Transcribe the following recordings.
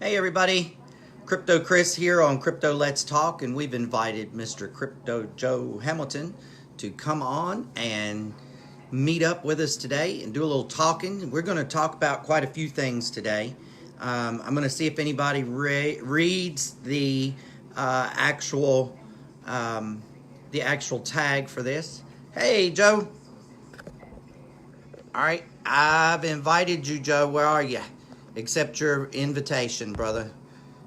Hey everybody, Crypto Kris here on Crypto Let's Talk, and we've invited Mr. Crypto Joe Hamilton to come on and meet up with us today and do a little talking. We're going to talk about quite a few things today. I'm going to see if anybody reads um, the actual tag for this. Hey Joe. All right, I've invited you, Joe. Where are you? Accept your invitation, brother.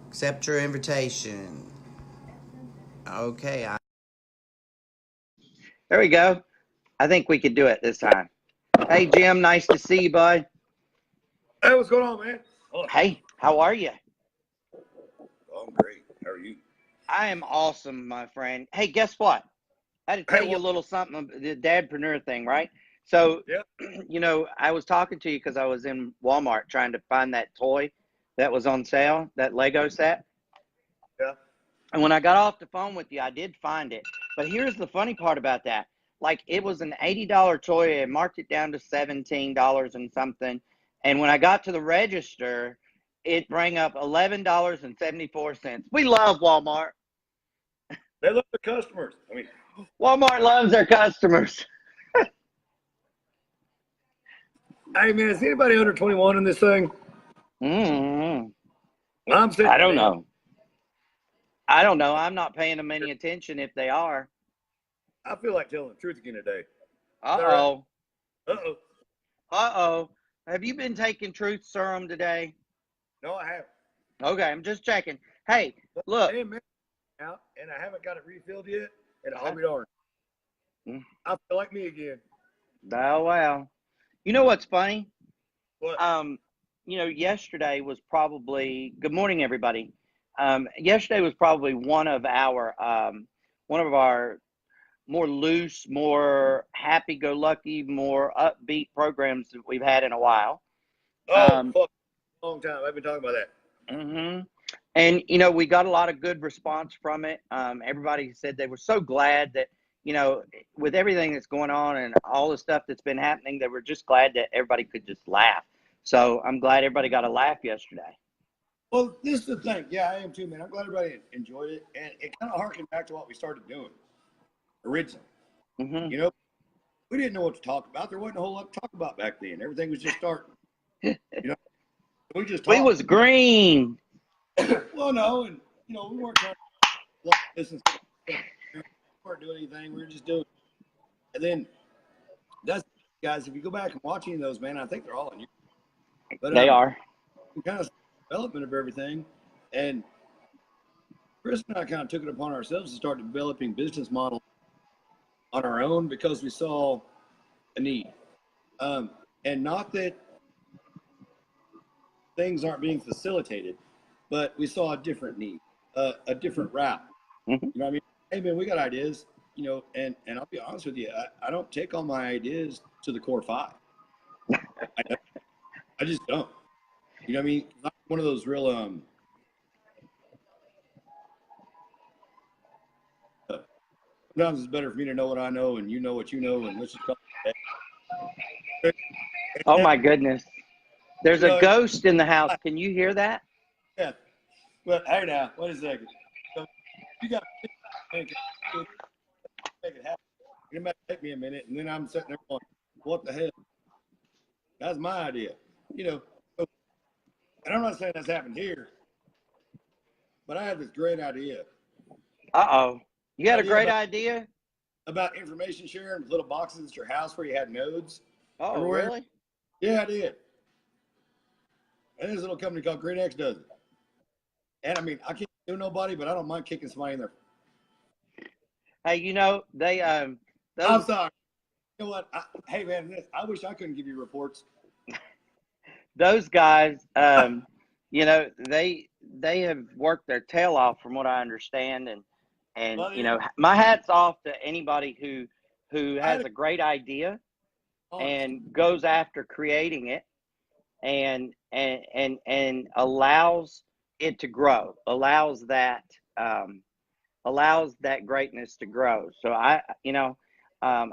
Accept your invitation. Okay. There we go. I think we could do it this time. Hey, Jim. Nice to see you, bud. Hey, what's going on, man? Oh, Hey, how are you? I'm great. How are you? I am awesome, my friend. Hey, guess what? I had to tell you a little something, the dadpreneur thing, right? So, Yeah. I was talking to you because I was in Walmart trying to find that toy that was on sale, that Lego set. Yeah. And when I got off the phone with you, I did find it. But here's the funny part about that. Like, it was an $80 toy. I marked it down to $17 and something. And when I got to the register, it rang up $11.74. We love Walmart. They love the customers. I mean, Walmart loves their customers. hey, man, is anybody under 21 in this thing? I'm saying, I don't know. I don't know. I'm not paying them any attention if they are. I feel like telling the truth again today. Uh-oh. Right? Uh-oh. Uh-oh. Have you been taking truth serum today? No, I haven't. Okay, I'm just checking. Hey, look. Out, and I haven't got it refilled yet, and I'll be darned. I feel like me again. Oh, wow. You know what's funny? What? Yesterday was probably, good morning, everybody. Yesterday was probably one of our more loose, more happy-go-lucky, more upbeat programs that we've had in a while. Fuck, long time. I've been talking about that. Mm-hmm. And, we got a lot of good response from it. Everybody said they were so glad that, with everything that's going on and all the stuff that's been happening, they were just glad that everybody could just laugh. So I'm glad everybody got a laugh yesterday. Well, this is the thing. Yeah, I am too, man. I'm glad everybody enjoyed it. And it kind of harkened back to what we started doing originally. Mm-hmm. We didn't know what to talk about. There wasn't a whole lot to talk about back then. Everything was just starting. We just talked. We was green. Well, no, and we weren't trying to listen. We weren't doing anything. We were just doing. And then that's guys. If you go back and watch any of those, man, I think they're all in you. But they are. Kind of development of everything, and Kris and I kind of took it upon ourselves to start developing business models on our own because we saw a need, and not that things aren't being facilitated, but we saw a different need, a different route. Mm-hmm. You know what I mean? Hey, man, we got ideas, and I'll be honest with you, I don't take all my ideas to the core five. I just don't. You know what I mean? I'm one of those real, sometimes it's better for me to know what I know and you know what you know, and let's just call it. Oh, my goodness. There's a ghost in the house. Can you hear that? Yeah. But hey, now, wait a second. So you got to make it happen. It might take me a minute, and then I'm sitting there going, what the hell? That's my idea. And I'm not saying that's happened here, but I had this great idea. Uh-oh. You had a great idea? About information sharing with little boxes at your house where you had nodes. Oh, everywhere. Really? Yeah, I did. And there's a little company called Great X does it. And I mean, I can't do nobody, but I don't mind kicking somebody in there. Hey, they I'm sorry. You know what? Hey, man, I wish I couldn't give you reports. Those guys, they have worked their tail off from what I understand, and my hat's off to anybody who has a great idea and goes after creating it and allows it to grow, allows that greatness to grow. So I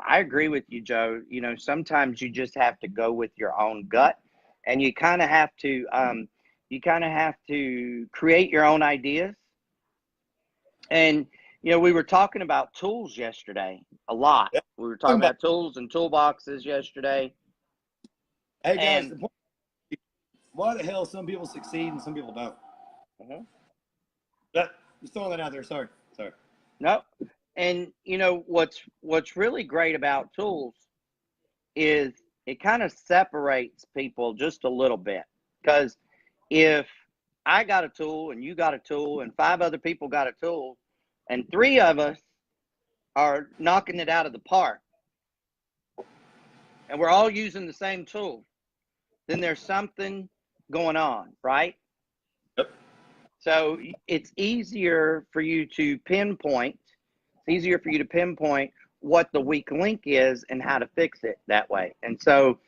agree with you, Joe. Sometimes you just have to go with your own gut, and you kind of have to You kind of have to create your own ideas. And, we were talking about tools yesterday a lot. Yeah. We were talking about tools and toolboxes yesterday. Hey, guys, And, why the hell some people succeed and some people don't? Just throwing that out there. Sorry. no. And, what's really great about tools is it kind of separates people just a little bit. Because if I got a tool and you got a tool and 5 other people got a tool and 3 of us are knocking it out of the park and we're all using the same tool, then there's something going on, right? Yep. So it's easier for you to pinpoint. It's easier for you to pinpoint what the weak link is and how to fix it that way. And so,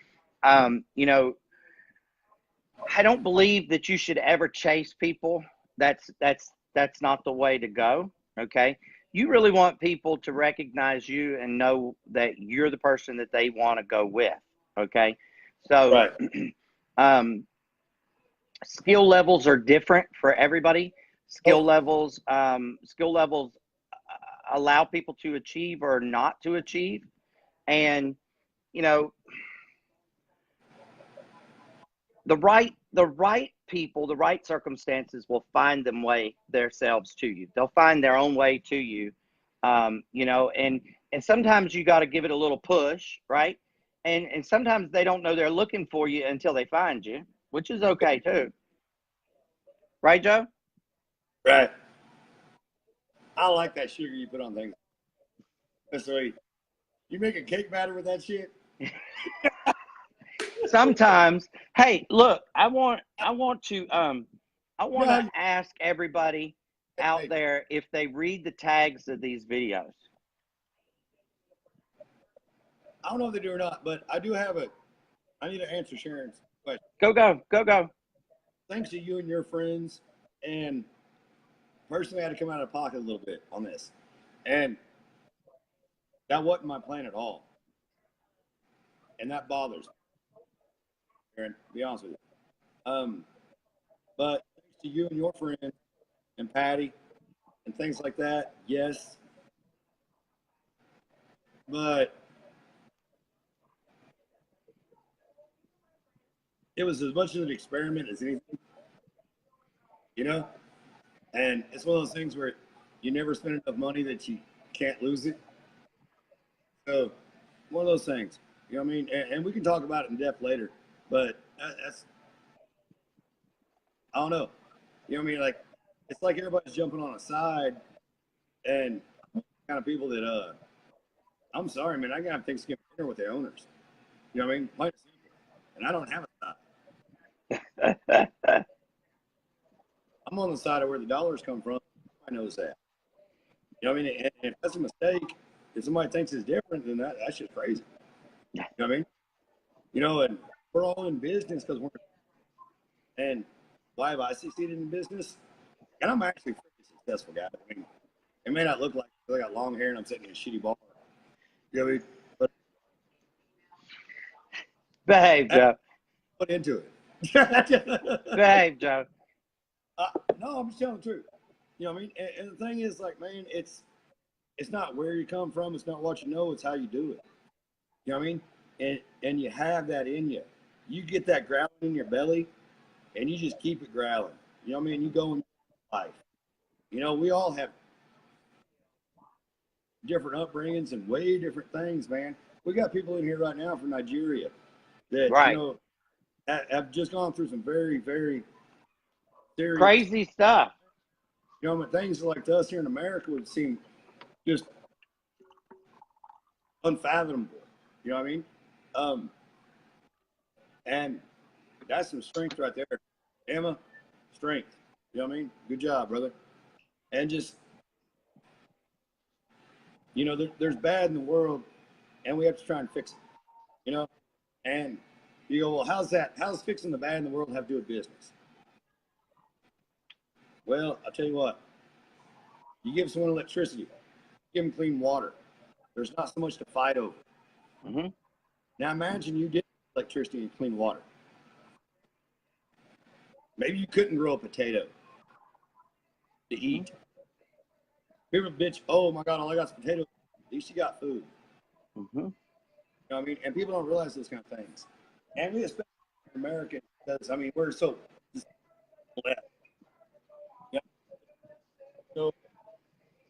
I don't believe that you should ever chase people. That's not the way to go. Okay. You really want people to recognize you and know that you're the person that they want to go with. Okay. So, Right. Skill levels are different for everybody. Skill levels allow people to achieve or not to achieve. And, the right people, the right circumstances will find themselves to you. They'll find their own way to you. And sometimes you got to give it a little push, right? And sometimes they don't know they're looking for you until they find you, which is okay too. Right, Joe? Right. I like that sugar you put on things. That's sweet. You make a cake batter with that shit? Sometimes. Hey, look, I want to ask everybody out there if they read the tags of these videos. I don't know if they do or not, but I need to answer Sharon's question. Go. Thanks to you and your friends, and personally I had to come out of pocket a little bit on this. And that wasn't my plan at all. And that bothers me, Aaron, to be honest with you. But thanks to you and your friends and Patty and things like that, yes. But it was as much of an experiment as anything, and it's one of those things where you never spend enough money that you can't lose it. So one of those things, you know what I mean? And we can talk about it in depth later, but that's, I don't know. You know what I mean? Like, it's like everybody's jumping on a side, and kind of people that, I'm sorry, man, I gotta have Thanksgiving dinner with the owners. You know what I mean? Plain and simple. And I don't have a side. I'm on the side of where the dollars come from. Everybody knows that. You know what I mean? And if that's a mistake, if somebody thinks it's different, then that's just crazy. You know what I mean? And we're all in business because and why have I succeeded in business? And I'm actually a pretty successful guy. I mean, it may not look like I got long hair and I'm sitting in a shitty bar. You know what I mean? But Behave, Joe. Put into it. Behave, Joe. No, I'm just telling the truth. You know what I mean? And the thing is, like, man, it's not where you come from. It's not what you know. It's how you do it. You know what I mean? And you have that in you. You get that growling in your belly, and you just keep it growling. You know what I mean? You go in life. We all have different upbringings and way different things, man. We got people in here right now from Nigeria that, right. Have just gone through some very, very serious, crazy stuff. Things like to us here in America would seem just unfathomable. You know what I mean? And that's some strength right there. Emma, strength. You know what I mean? Good job, brother. And just, there's bad in the world, and we have to try and fix it. And you go, well, how's fixing the bad in the world have to do with business? Well, I'll tell you what. You give someone electricity, give them clean water. There's not so much to fight over. Mm-hmm. Now imagine you did electricity and clean water. Maybe you couldn't grow a potato to eat. People bitch, oh my God, all I got is potatoes. At least you got food. Mm-hmm. You know what I mean? And people don't realize those kind of things. And we, especially Americans, because I mean, we're so blessed. Yeah. So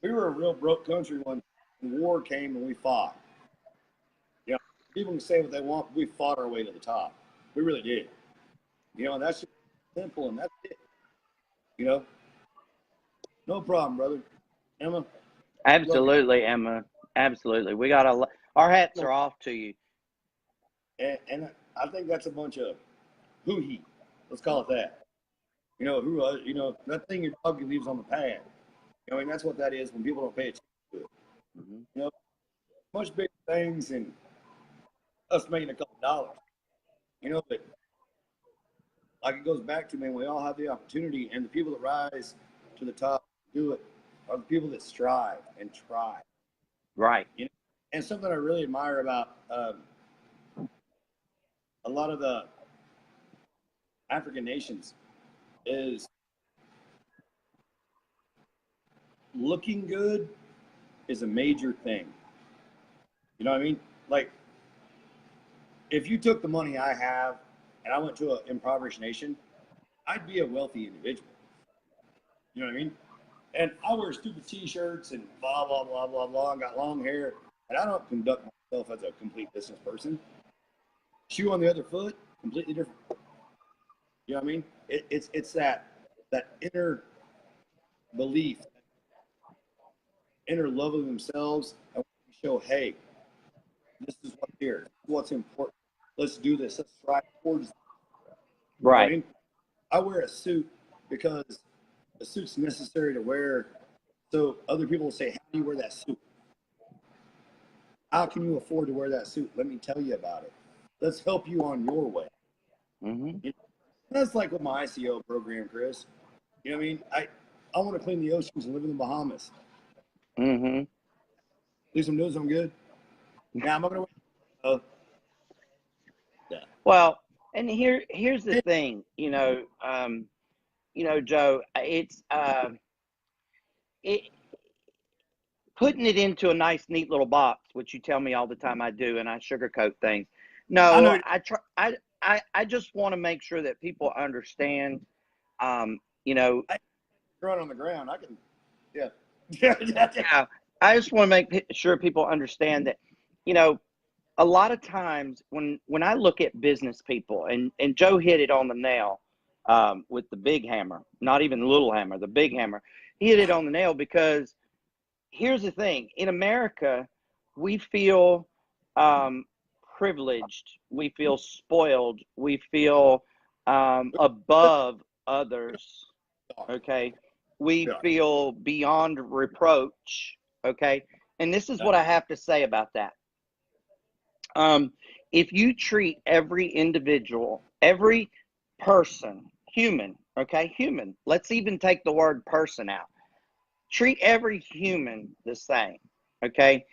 we were a real broke country when war came and we fought. You know, people can say what they want, but we fought our way to the top. We really did. You know, and that's just simple, and that's it. You know, no problem, brother. Emma. Absolutely, Emma. Absolutely. We got our hats are off to you. And I think that's a bunch of hoo-hee. Let's call it that. You know, that thing your dog leaves on the pad. I mean, that's what that is when people don't pay attention to it. Mm-hmm. You know, much bigger things than us making a couple dollars. You know, but like it goes back to, man, we all have the opportunity, and the people that rise to the top do it are the people that strive and try. Right. You know, and something I really admire about a lot of the African nations is looking good is a major thing. You know what I mean? Like, if you took the money I have and I went to an impoverished nation, I'd be a wealthy individual. You know what I mean? And I wear stupid T-shirts and blah, blah, blah, blah, blah, and got long hair. And I don't conduct myself as a complete business person. Shoe on the other foot, completely different. You know what I mean? It's that inner belief, inner love of themselves, and show, hey, this is what's here, what's important. Let's do this. Let's strive towards it. You know what I mean? I wear a suit because a suit's necessary to wear, so other people will say, how do you wear that suit? How can you afford to wear that suit? Let me tell you about it. Let's help you on your way. Mm-hmm. You know, that's like with my ICO program, Kris. You know what I mean? I want to clean the oceans and live in the Bahamas. Mm-hmm. Do some news, I'm good. Now, I'm not going to yeah. Well, and here's the thing, Joe, it's it putting it into a nice, neat little box, which you tell me all the time I do, and I sugarcoat things. I No, know. I just want to make sure that people understand. I run on the ground. I can, yeah. Yeah. I just want to make sure people understand that, a lot of times when I look at business people, and Joe hit it on the nail with the big hammer, not even the little hammer, the big hammer. He hit it on the nail because here's the thing. In America, we feel privileged. We feel spoiled. We feel above others. Okay. We feel beyond reproach. Okay. And this is what I have to say about that. If you treat every individual, every person, human, okay, human, let's even take the word person out. Treat every human the same, okay?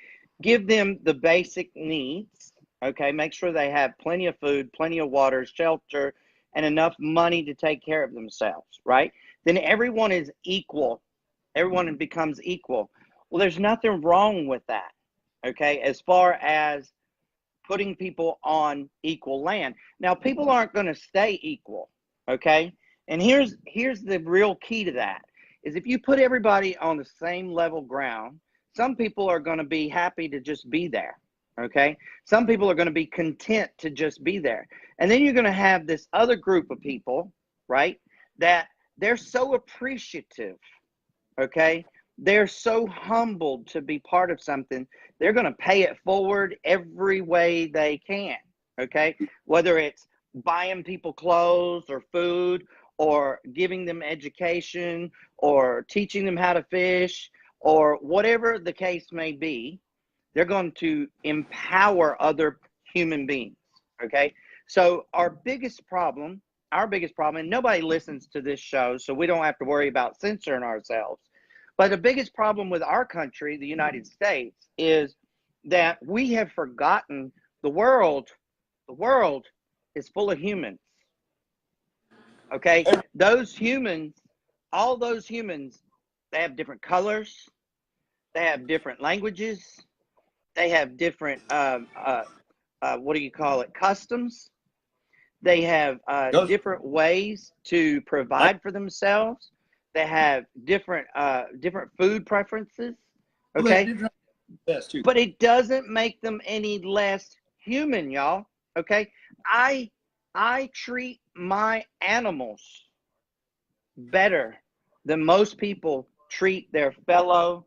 Give them the basic needs, okay? Make sure they have plenty of food, plenty of water, shelter, and enough money to take care of themselves, right? Then everyone is equal. Everyone becomes equal. Well, there's nothing wrong with that, okay, as far as putting people on equal land. Now, people aren't going to stay equal, okay? And here's the real key to that, is if you put everybody on the same level ground, some people are going to be happy to just be there, okay? Some people are going to be content to just be there. And then you're going to have this other group of people, right, that they're so appreciative, okay? They're so humbled to be part of something. They're going to pay it forward every way they can, okay? Whether it's buying people clothes or food, or giving them education, or teaching them how to fish, or whatever the case may be, they're going to empower other human beings, okay? So our biggest problem, and nobody listens to this show, so we don't have to worry about censoring ourselves. But the biggest problem with our country, the United States, is that we have forgotten the world is full of humans. Okay, those humans, all those humans, they have different colors, they have different languages, they have different what do you call it, customs. They have different ways to provide for themselves. They have different food preferences. Okay, but it doesn't make them any less human, y'all. Okay, I treat my animals better than most people treat their fellow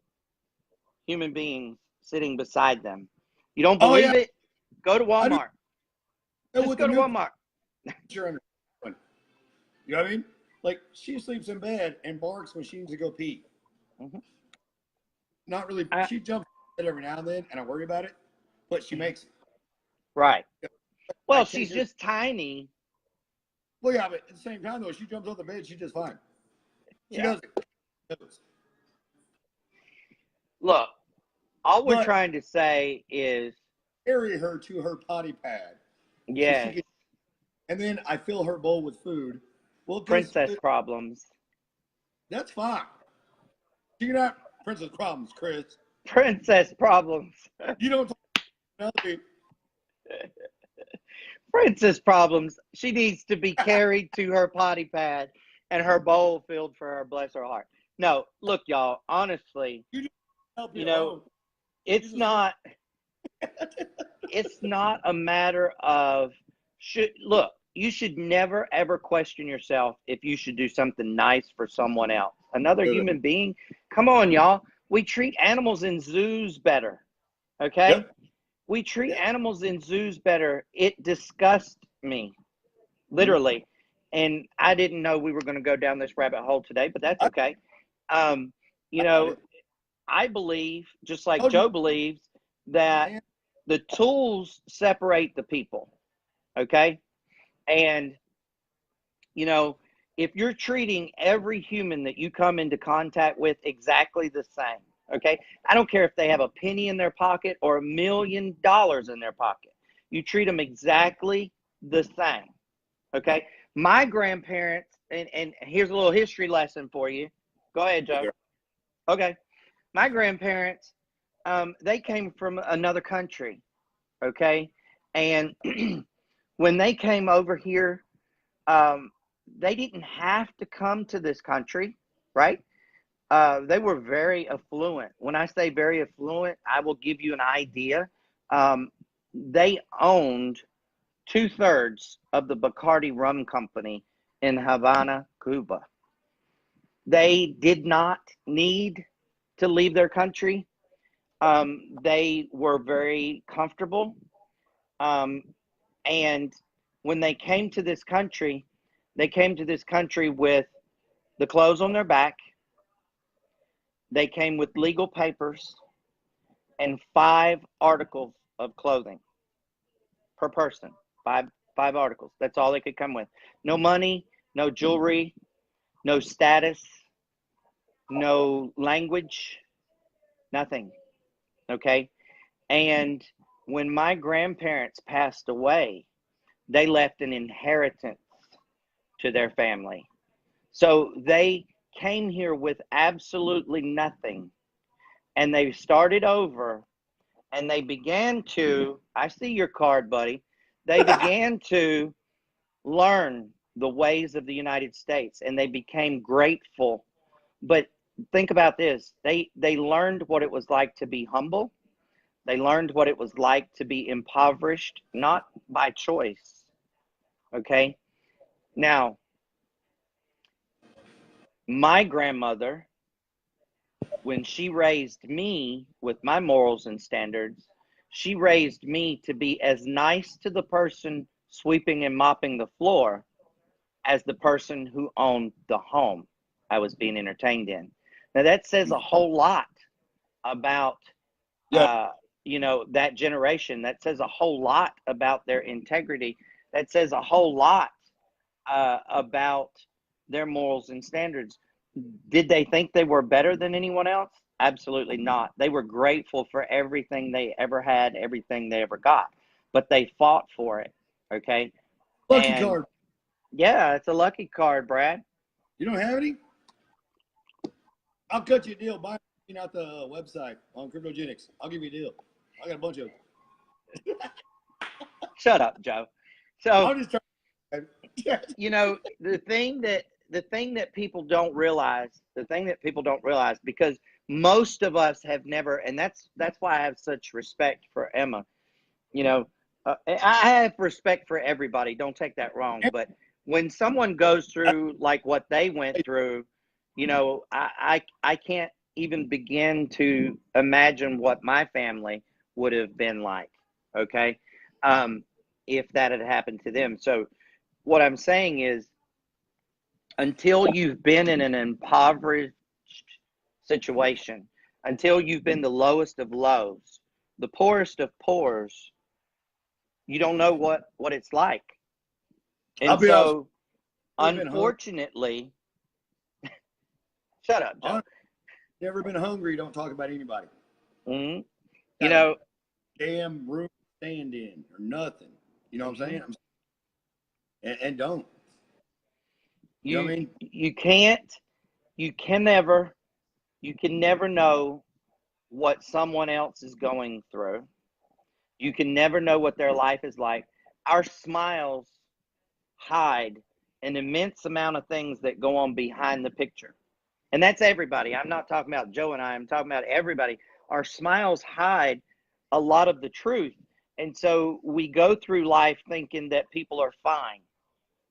human beings sitting beside them. You don't believe it? Go to Walmart. Just go to Walmart. Sure. You know what I mean? Like, she sleeps in bed and barks when she needs to go pee. Mm-hmm. Not really. She jumps in every now and then, and I worry about it, but she makes it. Right. Well, she's just tiny. Well, yeah, but at the same time, though, she jumps off the bed, she's just fine. She does it. Look, all we're trying to say is carry her to her potty pad. Yes. So and then I fill her bowl with food. Well, princess problems. That's fine. You got princess problems, Kris. Princess problems. You don't talk to me. Princess problems. She needs to be carried to her potty pad and her bowl filled for her, bless her heart. No, look, y'all, honestly, you know, it's not a matter of look, you should never ever question yourself if you should do something nice for someone else. Another human being. Come on, y'all. We treat animals in zoos better. Okay? Yep. We treat animals in zoos better. It disgusts me. Literally. And I didn't know we were going to go down this rabbit hole today, but that's okay. You know, I believe, just like Joe believes, that the tools separate the people. Okay? And, you know, if you're treating every human that you come into contact with exactly the same, okay? I don't care if they have a penny in their pocket or $1 million in their pocket. You treat them exactly the same, okay? My grandparents, and here's a little history lesson for you. Go ahead, Joe. Okay. My grandparents, they came from another country, okay? And when they came over here, they didn't have to come to this country, right? They were very affluent. When I say very affluent, I will give you an idea. They owned 2/3 of the Bacardi Rum Company in Havana, Cuba. They did not need to leave their country. They were very comfortable. And when they came to this country, with the clothes on their back. They came with legal papers and 5 articles of clothing per person. Five articles. That's all they could come with. No money, no jewelry, no status, no language, nothing. Okay? And when my grandparents passed away, they left an inheritance to their family. So they came here with absolutely nothing, and they started over, and they began to, I see your card, buddy. They began to learn the ways of the United States, and they became grateful. But think about this. They learned what it was like to be humble. They learned what it was like to be impoverished, not by choice. Okay? Now, my grandmother, when she raised me with my morals and standards, she raised me to be as nice to the person sweeping and mopping the floor as the person who owned the home I was being entertained in. Now, that says a whole lot about, you know, that generation. That says a whole lot about their integrity. That says a whole lot about their morals and standards. Did they think they were better than anyone else? Absolutely not. They were grateful for everything they ever had, everything they ever got, but they fought for it. Okay. Lucky card. Yeah, it's a lucky card, Brad. You don't have any? I'll cut you a deal. Buy out the website on Cryptogenics. I'll give you a deal. I got a bunch of them. Shut up, Joe. So I'm just trying. you know, the thing that people don't realize, because most of us have never, and that's why I have such respect for Emma. You know, I have respect for everybody. Don't take that wrong. But when someone goes through like what they went through, you know, I can't even begin to imagine what my family would have been like. Okay. If that had happened to them. So what I'm saying is, until you've been in an impoverished situation, until you've been the lowest of lows, the poorest of poors, you don't know what it's like. And so, unfortunately, shut up, Joe. Never been hungry. Don't talk about anybody. Mm-hmm. You know, damn room to stand in or nothing. You know what I'm saying? And don't. You know what I mean? You can never know what someone else is going through. You can never know what their life is like. Our smiles hide an immense amount of things that go on behind the picture. And that's everybody. I'm not talking about Joe and I'm talking about everybody. Our smiles hide a lot of the truth. And so we go through life thinking that people are fine.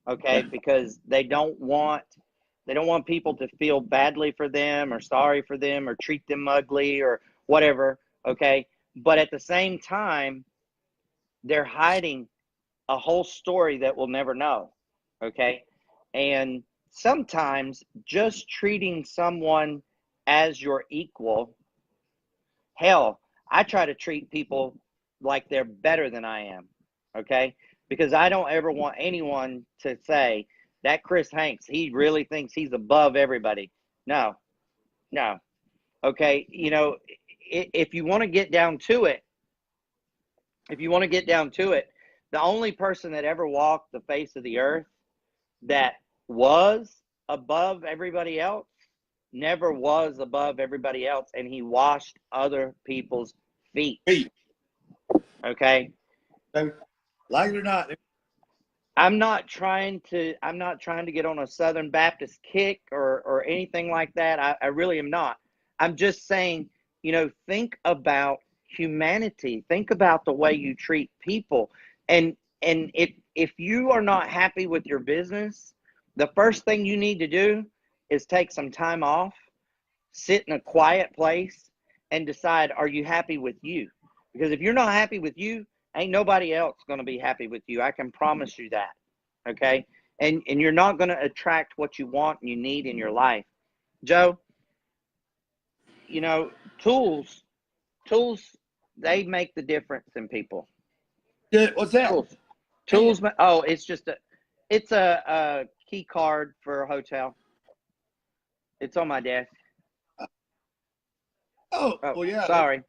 Okay, because they don't want people to feel badly for them or sorry for them or treat them ugly or whatever. Okay, but at the same time, they're hiding a whole story that we'll never know. Okay, and sometimes just treating someone as your equal, hell, I try to treat people like they're better than I am. Okay, because I don't ever want anyone to say that Chris Hanks, he really thinks he's above everybody. No. Okay, you know, if you want to get down to it, the only person that ever walked the face of the earth that was above everybody else never was above everybody else, and he washed other people's feet. Okay? Like it or not. I'm not trying to get on a Southern Baptist kick or anything like that. I really am not. I'm just saying, you know, think about humanity. Think about the way you treat people. And if you are not happy with your business, the first thing you need to do is take some time off, sit in a quiet place, and decide, are you happy with you? Because if you're not happy with you, ain't nobody else going to be happy with you. I can promise you that. Okay? And you're not going to attract what you want and you need in your life. Joe, you know, tools, they make the difference in people. Yeah, what's that? Tools. Oh, it's a key card for a hotel. It's on my desk. Oh, well, yeah. Sorry.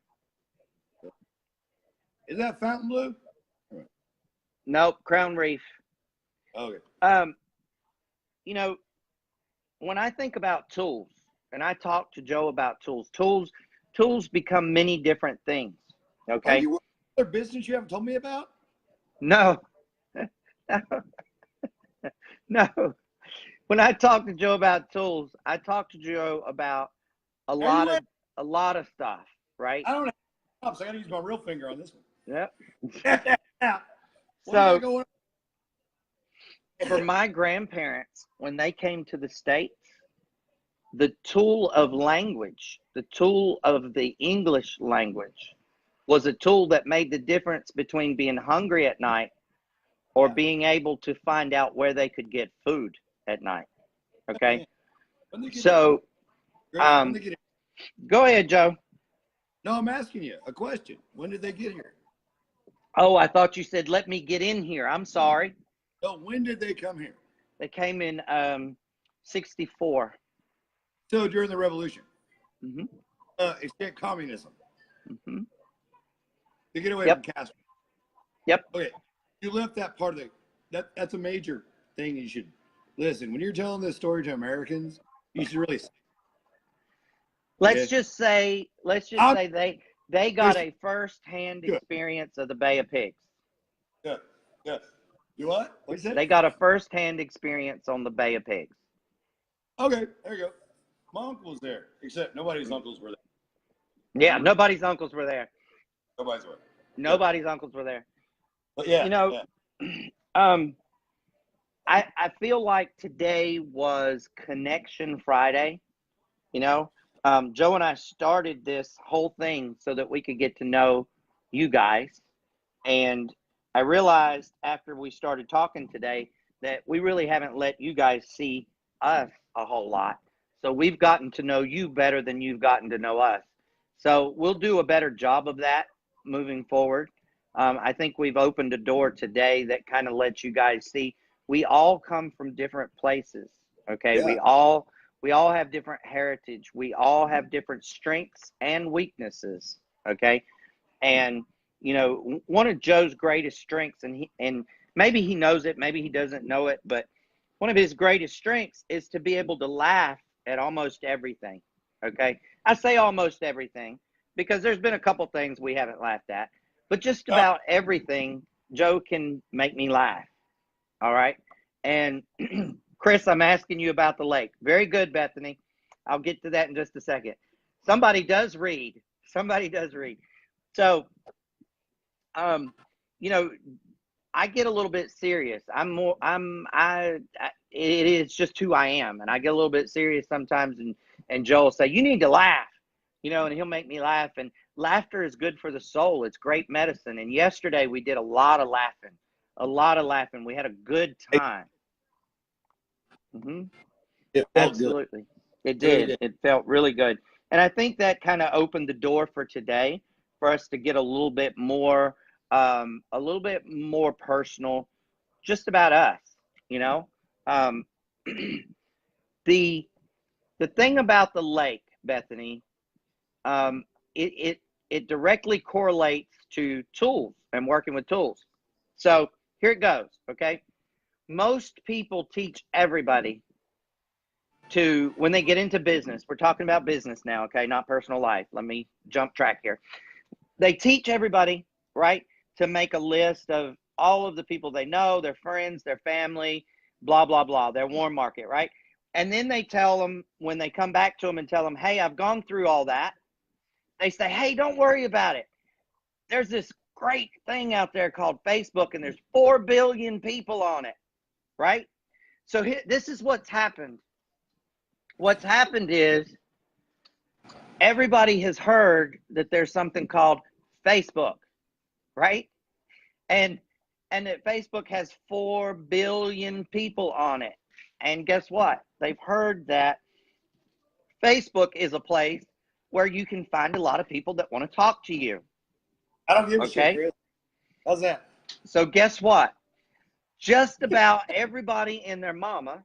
Is that Fountain Blue? Nope, Crown Reef. Okay. You know, when I think about tools, and I talk to Joe about tools become many different things. Okay. Oh, other business you haven't told me about? No. No. When I talk to Joe about tools, I talk to Joe about a lot of stuff, right? I don't have, so I got to use my real finger on this one. Yep. So, for my grandparents, when they came to the States, the tool of language, the tool of the English language, was a tool that made the difference between being hungry at night or being able to find out where they could get food at night. Okay? So, go ahead, Joe. No, I'm asking you a question. When did they get here? Oh, I thought you said, let me get in here. I'm sorry. No, when did they come here? They came in 64. So during the revolution. Mm-hmm. Escape communism. Mm-hmm. To get away from Castro. Yep. Okay. You left that part of that's a major thing you should listen. When you're telling this story to Americans, you should really. Let's just say they got a first-hand Good. experience of the Bay of Pigs. Yeah. Yeah. You what? What you said? They got a first-hand experience on the Bay of Pigs. Okay, there you go. My uncle was there, except nobody's uncles were there. Yeah, nobody's uncles were there. Nobody's were. Nobody's uncles were there. But yeah, You know, I feel like today was Connection Friday. You know, Joe and I started this whole thing so that we could get to know you guys. And I realized after we started talking today that we really haven't let you guys see us a whole lot. So we've gotten to know you better than you've gotten to know us. So we'll do a better job of that moving forward. I think we've opened a door today that kind of lets you guys see we all come from different places. Okay, Yeah. we all have different heritage. We all have different strengths and weaknesses. Okay, and you know, one of Joe's greatest strengths, and maybe he knows it, maybe he doesn't know it, but one of his greatest strengths is to be able to laugh at almost everything. Okay, I say almost everything because there's been a couple things we haven't laughed at, but just about everything Joe can make me laugh. All right. And Kris, I'm asking you about the lake. Very good, Bethany. I'll get to that in just a second. Somebody does read. Somebody does read. So, you know, I get a little bit serious. It is just who I am. And I get a little bit serious sometimes. And Joe will say, you need to laugh, you know, and he'll make me laugh. And laughter is good for the soul. It's great medicine. And yesterday we did a lot of laughing. We had a good time. It felt Absolutely. Good. It did. It felt really good. And I think that kind of opened the door for today for us to get a little bit more personal just about us, you know. The thing about the lake, Bethany, it directly correlates to tools and working with tools. So here it goes, okay? Most people teach everybody to, when they get into business, we're talking about business now, okay, not personal life. Let me jump track here. They teach everybody, right, to make a list of all of the people they know, their friends, their family, blah, blah, blah, their warm market, right? And then they tell them, when they come back to them and tell them, hey, I've gone through all that, they say, hey, don't worry about it. There's this great thing out there called Facebook, and there's 4 billion people on it, right? So this is what's happened. What's happened is everybody has heard that there's something called Facebook, right? And that Facebook has 4 billion people on it. And guess what? They've heard that Facebook is a place where you can find a lot of people that want to talk to you. I don't give a shit, Kris. How's that? So guess what? Just about everybody and their mama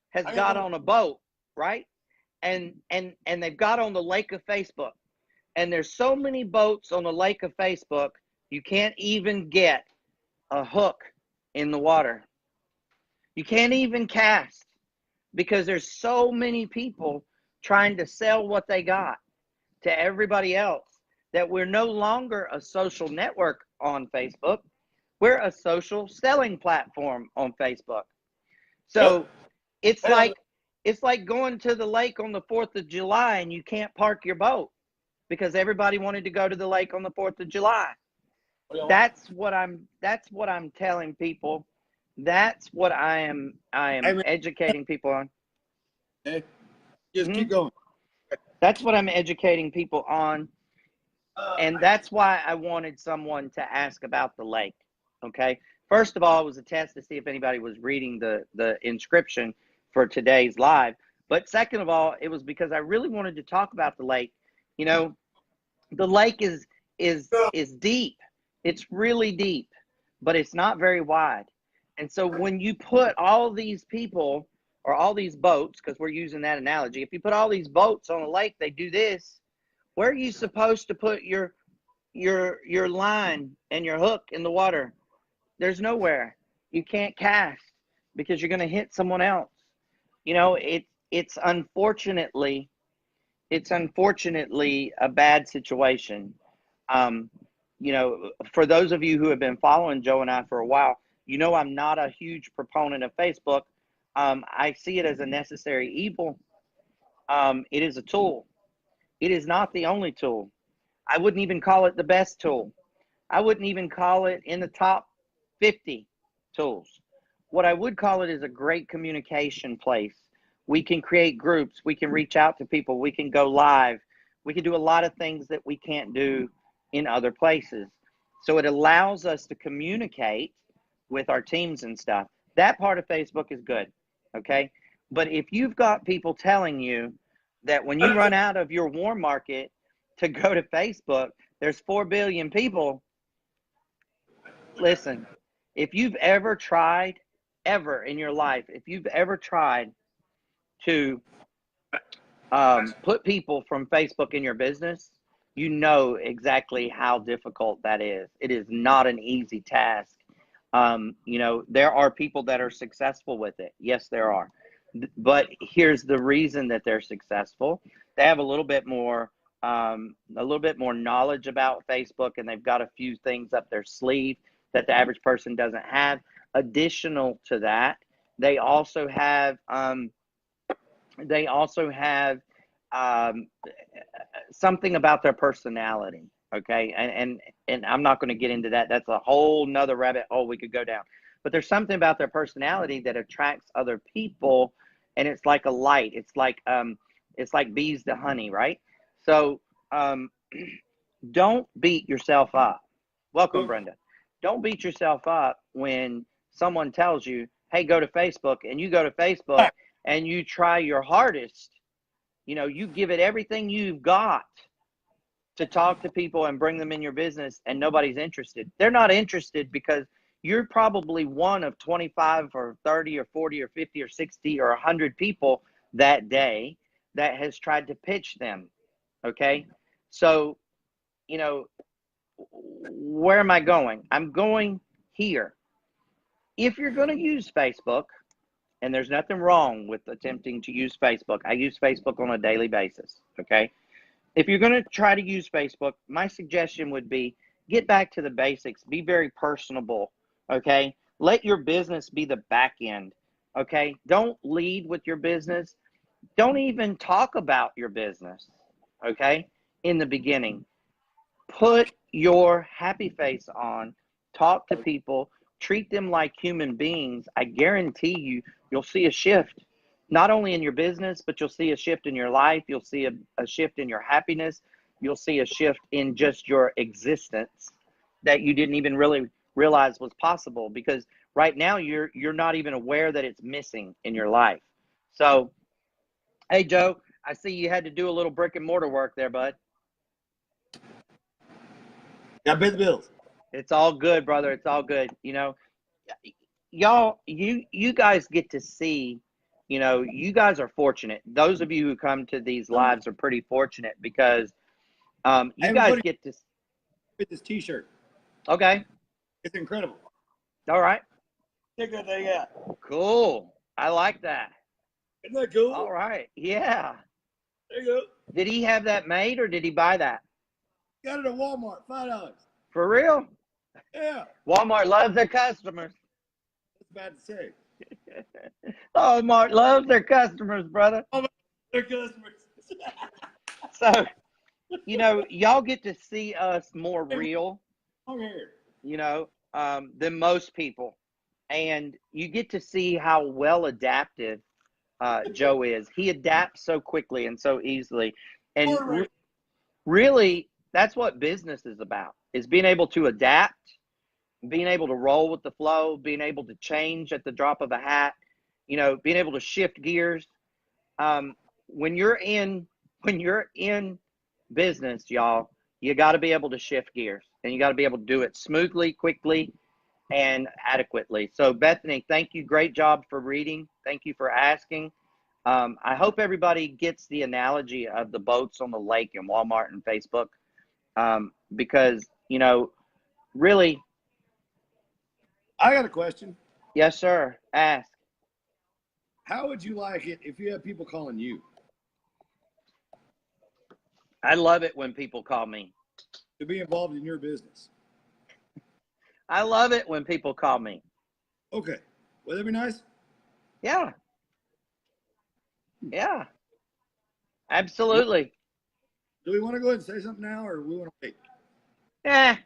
has got on a boat, right? And they've got on the lake of Facebook. And there's so many boats on the lake of Facebook, you can't even get a hook in the water. You can't even cast because there's so many people trying to sell what they got to everybody else that we're no longer a social network on Facebook. We're a social selling platform on Facebook. So it's like going to the lake on the 4th of July and you can't park your boat because everybody wanted to go to the lake on the 4th of July. That's what I'm telling people. That's what I am educating people on. Hey, just keep going. That's what I'm educating people on. And that's why I wanted someone to ask about the lake. Okay. First of all, it was a test to see if anybody was reading the inscription for today's live. But second of all, it was because I really wanted to talk about the lake. You know, the lake is deep. It's really deep, but it's not very wide. And so when you put all these people or all these boats, because we're using that analogy, if you put all these boats on a lake, they do this. Where are you supposed to put your line and your hook in the water? There's nowhere. You can't cast. because you're going to hit someone else. You know, it's unfortunately a bad situation. You know, for those of you who have been following Joe and I for a while, you know I'm not a huge proponent of Facebook. I see it as a necessary evil. It is a tool. It is not the only tool. I wouldn't even call it the best tool. I wouldn't even call it in the top 50 tools. What I would call it is a great communication place. We can create groups. We can reach out to people. We can go live. We can do a lot of things that we can't do in other places. So it allows us to communicate with our teams and stuff. That part of Facebook is good, okay? But if you've got people telling you that when you run out of your warm market to go to Facebook, there's 4 billion people. Listen, if you've ever tried, ever in your life, if you've ever tried to put people from Facebook in your business, you know exactly how difficult that is. It is not an easy task. You know, there are people that are successful with it. Yes, there are. But here's the reason that they're successful. They have a little bit more knowledge about Facebook, and they've got a few things up their sleeve that the average person doesn't have. Additional to that, they also have something about their personality. Okay, and I'm not going to get into that. That's a whole nother rabbit hole we could go down. But there's something about their personality that attracts other people, and it's like a light. It's like bees to honey, right? So don't beat yourself up. Welcome, Brenda. Don't beat yourself up when someone tells you, hey, go to Facebook, and you go to Facebook and you try your hardest. You know, you give it everything you've got to talk to people and bring them in your business, and nobody's interested. They're not interested because you're probably one of 25 or 30 or 40 or 50 or 60 or 100 people that day that has tried to pitch them. Okay? So, you know, where am I going? I'm going here. If you're going to use Facebook, and there's nothing wrong with attempting to use Facebook. I use Facebook on a daily basis, okay? If you're going to try to use Facebook, my suggestion would be get back to the basics. Be very personable, okay? Let your business be the back end, okay? Don't lead with your business. Don't even talk about your business, okay, in the beginning. Put your happy face on. Talk to people. Treat them like human beings. I guarantee you'll see a shift, not only in your business, but you'll see a shift in your life. You'll see a shift in your happiness. You'll see a shift in just your existence that you didn't even really realize was possible, because right now you're not even aware that it's missing in your life. So, hey, Joe, I see you had to do a little brick and mortar work there, bud. Got to pay the bills. It's all good, brother. It's all good. You know, y'all, you guys get to see, you know, you guys are fortunate. Those of you who come to these lives are pretty fortunate because you guys get to with this T-shirt. Okay. It's incredible. All right. Check that thing out. Cool. I like that. Isn't that cool? All right. Yeah. There you go. Did he have that made or did he buy that? Got it at Walmart, $5. For real? Yeah. Walmart loves their customers. That's bad to say. Walmart loves their customers, brother. Their customers. So, you know, y'all get to see us more real, you know, than most people. And you get to see how well adaptive Joe is. He adapts so quickly and so easily. And really, that's what business is about, is being able to adapt, being able to roll with the flow, being able to change at the drop of a hat, you know, being able to shift gears. When you're in business, y'all, you got to be able to shift gears, and you got to be able to do it smoothly, quickly, and adequately. So, Bethany, thank you. Great job for reading. Thank you for asking. I hope everybody gets the analogy of the boats on the lake in Walmart and Facebook, because, you know, really. I got a question. Yes, sir. Ask. How would you like it if you have people calling you I love it when people call me. to be involved in your business? I love it when people call me. Okay. Would that be nice? Yeah. Yeah. Absolutely. Do we want to go ahead and say something now, or we want to wait? Yeah.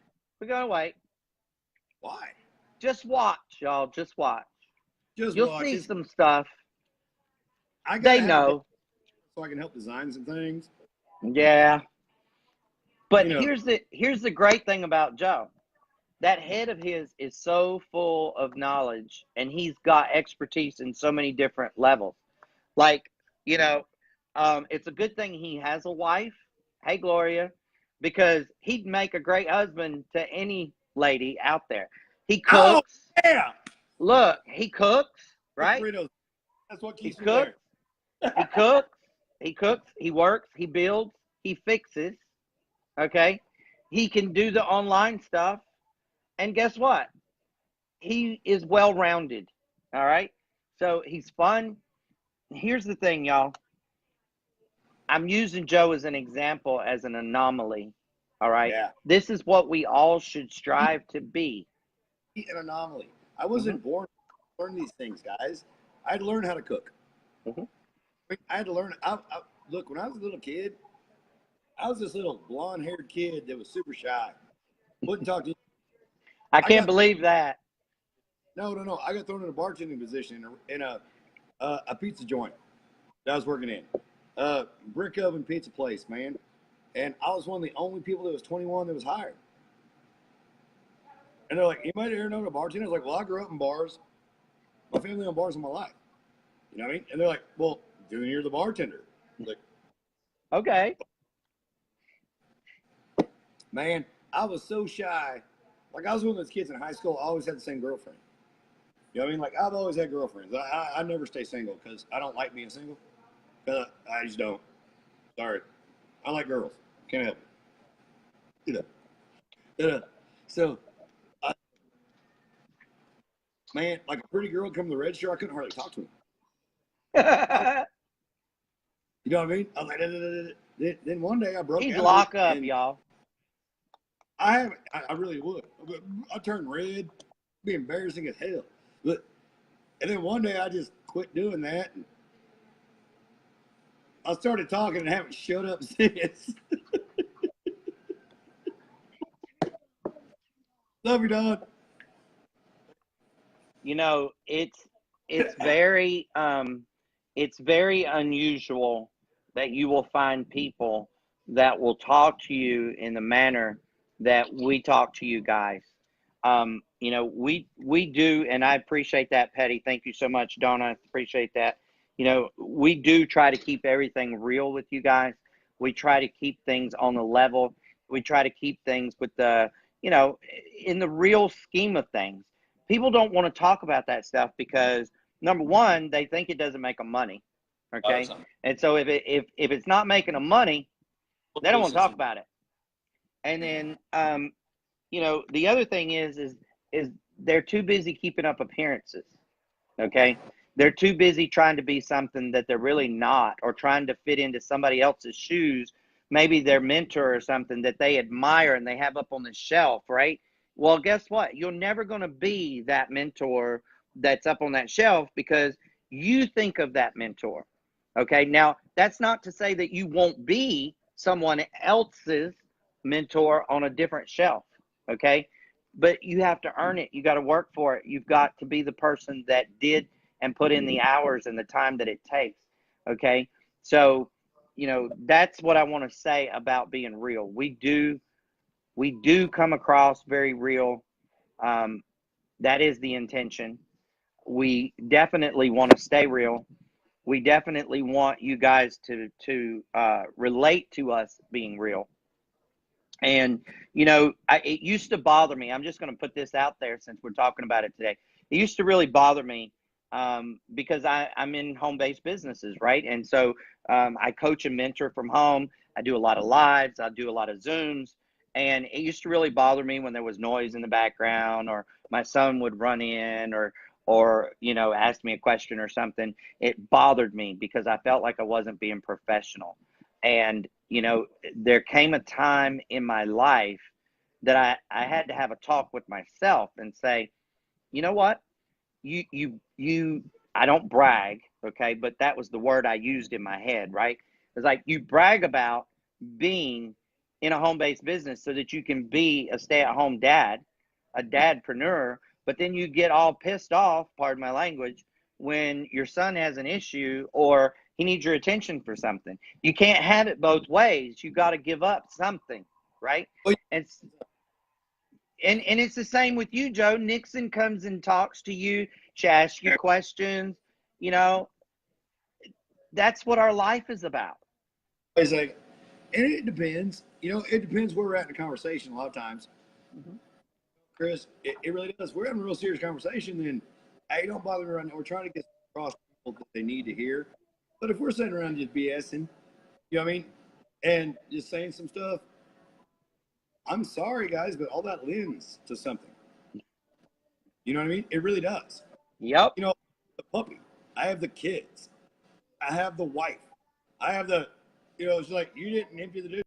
We're going to wait. Why? Just watch, y'all. Just watch. Just You'll watch. see some stuff. I gotta They have know. so I can help design some things. Yeah. But You know, here's the great thing about Joe. That head of his is so full of knowledge, and he's got expertise in so many different levels. Like, you know, it's a good thing he has a wife. Hey, Gloria, because he'd make a great husband to any lady out there. He oh cooks. yeah, Look, he cooks, right? burritos. That's what He keeps me cooks. there. He cooks. He cooks. He works. He builds. He fixes. Okay. He can do the online stuff. And guess what? He is well rounded. All right. So he's fun. Here's the thing, y'all. I'm using Joe as an example, as an anomaly. All right. Yeah, This is what we all should strive to be. an anomaly. I wasn't born to learn these things, guys. I had to learn how to cook. Mhm. I had to learn. Look, when I was a little kid, I was this little blonde-haired kid that was super shy. Wouldn't talk to you. I can't believe that. No. I got thrown in a bartending position in a pizza joint that I was working in. Brick oven pizza place, man. And I was one of the only people that was 21 that was hired. And they're like, anybody here know a bartender? I was like, well, I grew up in bars. My family owned bars in my life. You know what I mean? And they're like, well, then you're the bartender. I was like, Okay. man, I was so shy. Like, I was one of those kids in high school, I always had the same girlfriend. You know what I mean? Like, I've always had girlfriends. I never stay single because I don't like being single. Because I just don't. Sorry. I like girls. Can't help it. So, man, like a pretty girl come to the register, I couldn't hardly talk to him. You know what I mean? I was like, then one day I broke He'd out lock up, y'all. I really would. I turned red, be embarrassing as hell. But and then one day I just quit doing that. And I started talking and haven't shut up since. Love you, Don. You know, it's very unusual that you will find people that will talk to you in the manner that we talk to you guys. You know, we do, and I appreciate that, Petty. Thank you so much, Donna. I appreciate that. You know, we do try to keep everything real with you guys. We try to keep things on the level. We try to keep things with the, you know, in the real scheme of things. People don't want to talk about that stuff because number one, they think it doesn't make them money. Okay. And so if it's not making them money, they don't want to talk about it. And then, you know, the other thing is they're too busy keeping up appearances. Okay. They're too busy trying to be something that they're really not, or trying to fit into somebody else's shoes, maybe their mentor or something that they admire and they have up on the shelf, right? Well, guess what? You're never going to be that mentor that's up on that shelf because you think of that mentor. Okay. Now, that's not to say that you won't be someone else's mentor on a different shelf. Okay. But you have to earn it. You got to work for it. You've got to be the person that did and put in the hours and the time that it takes. Okay. So, you know, that's what I want to say about being real. We do come across very real. That is the intention. We definitely want to stay real. We definitely want you guys to relate to us being real. And, you know, it used to bother me. I'm just going to put this out there since we're talking about it today. It used to really bother me because I'm in home-based businesses, right? And so I coach and mentor from home. I do a lot of lives. I do a lot of Zooms. And it used to really bother me when there was noise in the background, or my son would run in, or or, you know, asked me a question or something, it bothered me because I felt like I wasn't being professional. And, you know, there came a time in my life that I had to have a talk with myself and say, you know what? You I don't brag, okay, but that was the word I used in my head, right? It's like you brag about being in a home-based business so that you can be a stay-at-home dad, a dadpreneur, but then you get all pissed off, pardon my language, when your son has an issue or he needs your attention for something. You can't have it both ways. You got to give up something, right? And it's the same with you, Joe. Nixon comes and talks to you. She asks you questions. You know, that's what our life is about. It's like, and it depends. You know, it depends where we're at in the conversation a lot of times. Mm-hmm. Kris, it really does. We're having a real serious conversation, then, hey, don't bother me right now. We're trying to get across people that they need to hear. But if we're sitting around just BSing, you know what I mean, and just saying some stuff, I'm sorry, guys, but all that lends to something. You know what I mean? It really does. Yep. You know, the puppy. I have the kids. I have the wife. I have the, you know, it's like, you didn't empty the dude.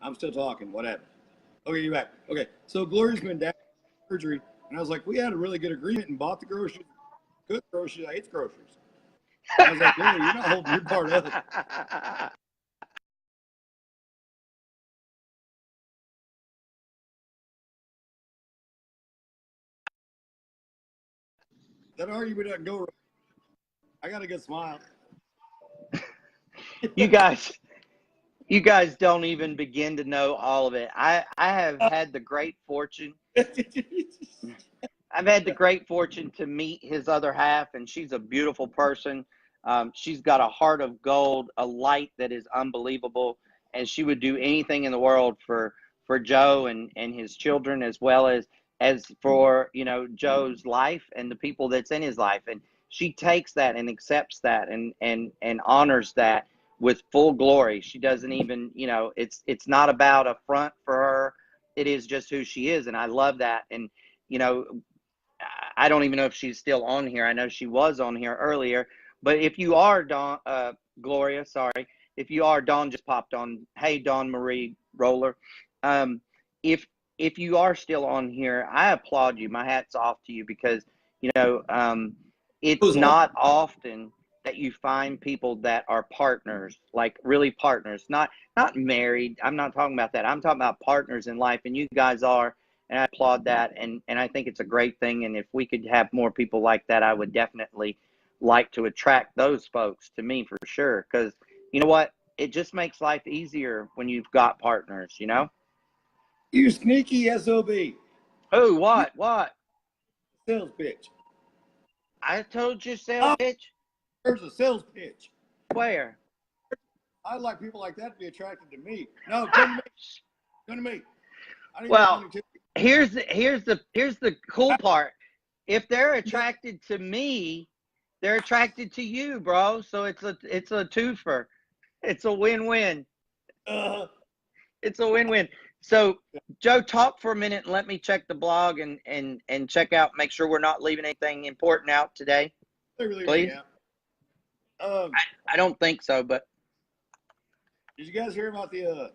I'm still talking. What happened? Okay, you're back. Okay, so Gloria's been down surgery, and I was like, we had a really good agreement and bought the groceries, good groceries. I ate the groceries. I was like, Gloria, you're not holding your part of it. That argument doesn't go right. I got a good smile. You guys don't even begin to know all of it. I have had the great fortune. I've had the great fortune to meet his other half, and she's a beautiful person. She's got a heart of gold, a light that is unbelievable, and she would do anything in the world for Joe and his children, as well as for, you know, Joe's life and the people that's in his life. And she takes that and accepts that and honors that with full glory. She doesn't even, you know, it's not about a front for her. It is just who she is, and I love that. And, you know, I don't even know if she's still on here. I know she was on here earlier. But if you are, Dawn, Gloria, sorry. If you are, Dawn just popped on. Hey, Dawn Marie Roller. If you are still on here, I applaud you. My hat's off to you because, you know, it's not often that you find people that are partners, like really partners, not married. I'm not talking about that. I'm talking about partners in life, and you guys are. And I applaud that, and I think it's a great thing. And if we could have more people like that, I would definitely like to attract those folks to me for sure. Because you know what? It just makes life easier when you've got partners, you know? You sneaky SOB. Who? What? Sales pitch. I told you sales pitch? There's a sales pitch. Where? I'd like people like that to be attracted to me. No, come to me. Come to me. Well, here's the cool part. If they're attracted to me, they're attracted to you, bro. So it's a twofer. It's a win-win. It's a win-win. So Joe, talk for a minute and let me check the blog and check out, make sure we're not leaving anything important out today. Please. I don't think so, but did you guys hear about the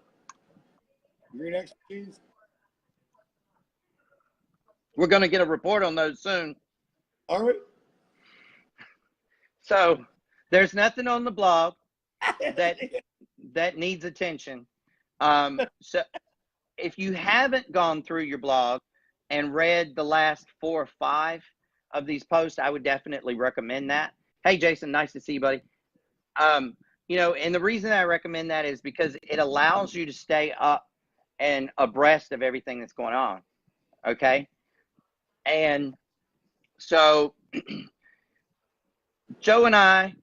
green X machines? We're going to get a report on those soon. Are we? So there's nothing on the blog that needs attention. So if you haven't gone through your blog and read the last 4 or 5 of these posts, I would definitely recommend that. Hey, Jason, nice to see you, buddy. You know, and the reason I recommend that is because it allows you to stay up and abreast of everything that's going on. Okay. And so Joe and I,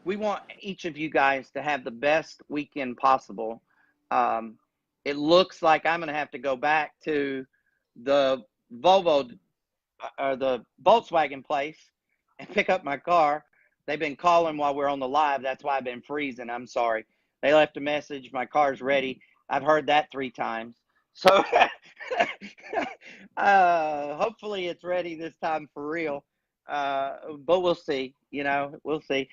we want each of you guys to have the best weekend possible. It looks like I'm going to have to go back to the Volvo or the Volkswagen place and pick up my car. They've been calling while we're on the live. That's why I've been freezing. I'm sorry. They left a message. My car's ready. I've heard that 3 times. So hopefully it's ready this time for real. But we'll see. We'll see.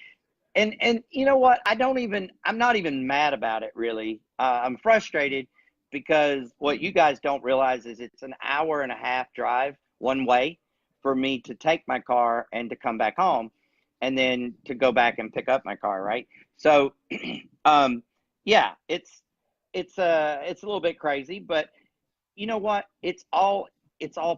And you know what? I'm not even mad about it really. I'm frustrated because what you guys don't realize is it's an hour and a half drive one way for me to take my car and to come back home and then to go back and pick up my car, right? So yeah, it's a little bit crazy, but you know what? It's all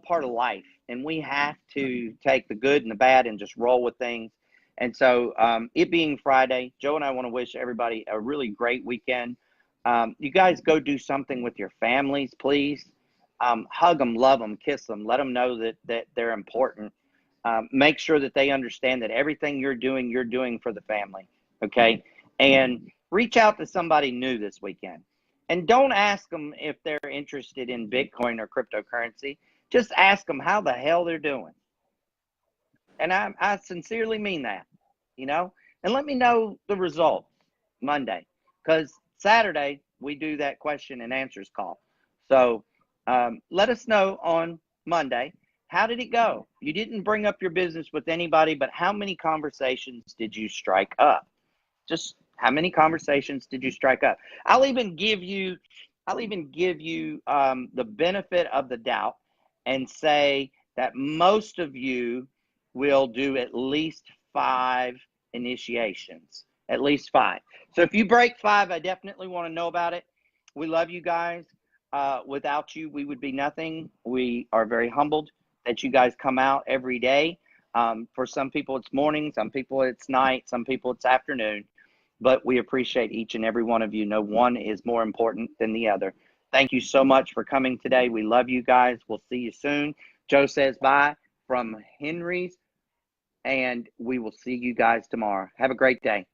part of life, and we have to take the good and the bad and just roll with things. And so, it being Friday, Joe and I want to wish everybody a really great weekend. You guys go do something with your families, please. Hug them, love them, kiss them. Let them know that they're important. Make sure that they understand that everything you're doing for the family. Okay, and reach out to somebody new this weekend. And don't ask them if they're interested in Bitcoin or cryptocurrency. Just ask them how the hell they're doing. And I sincerely mean that, and let me know the results Monday, because Saturday we do that question and answers call. So let us know on Monday. How did it go? You didn't bring up your business with anybody, but how many conversations did you strike up? Just how many conversations did you strike up? I'll even give you the benefit of the doubt and say that most of you will do at least 5 initiations, at least 5. So if you break 5, I definitely want to know about it. We love you guys. Without you, we would be nothing. We are very humbled that you guys come out every day. For some people, it's morning. Some people, it's night. Some people, it's afternoon. But we appreciate each and every one of you. No one is more important than the other. Thank you so much for coming today. We love you guys. We'll see you soon. Joe says bye from Henry's, and we will see you guys tomorrow. Have a great day.